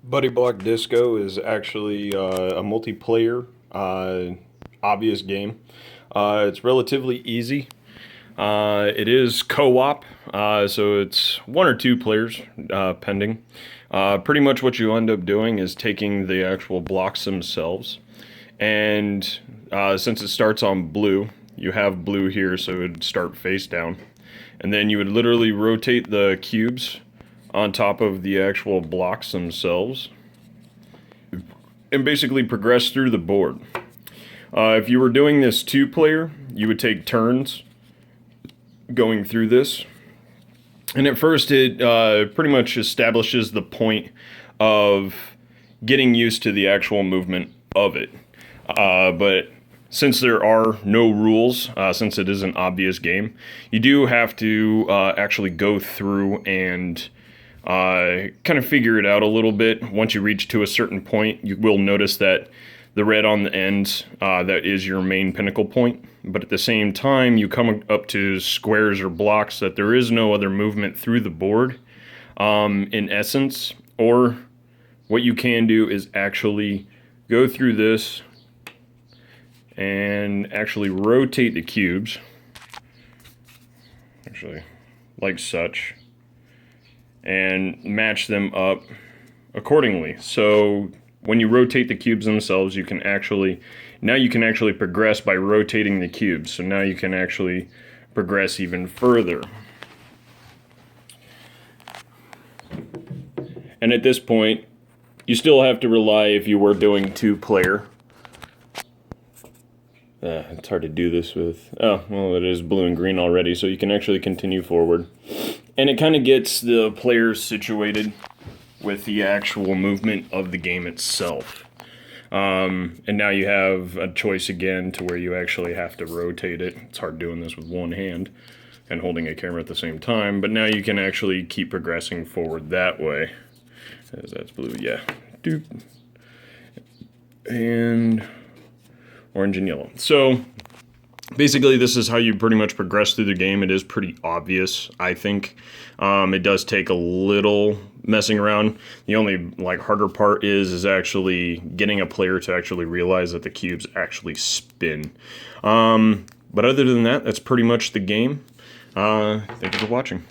Buddy Block Disco is actually a multiplayer, obvious game. It's relatively easy. It is co-op, so it's one or two players pending. Pretty much what you end up doing is taking the actual blocks themselves, and since it starts on blue, you have blue here, so it would start face down. And then you would literally rotate the cubes on top of the actual blocks themselves and basically progress through the board. If you were doing this two-player, you would take turns going through this. And at first it pretty much establishes the point of getting used to the actual movement of it. But since there are no rules, since it is an obvious game, you do have to actually go through and kind of figure it out a little bit. Once you reach to a certain point, you will notice that the red on the end, that is your main pinnacle point. But at the same time, you come up to squares or blocks that there is no other movement through the board, in essence. Or what you can do is actually go through this and actually rotate the cubes, actually like such, and match them up accordingly. So when you rotate the cubes themselves, you can actually progress by rotating the cubes. So now you can actually progress even further. And at this point, you still have to rely, if you were doing two-player. It's hard to do this with, oh, well, it is blue and green already, so you can actually continue forward. And it kind of gets the players situated with the actual movement of the game itself. And now you have a choice again to where you actually have to rotate it. It's hard doing this with one hand and holding a camera at the same time, but now you can actually keep progressing forward that way. As that's blue, yeah. Doop. And orange and yellow. So basically, this is how you pretty much progress through the game. It is pretty obvious, I think. It does take a little messing around. The only harder part is actually getting a player to actually realize that the cubes actually spin. But other than that, that's pretty much the game. Thank you for watching.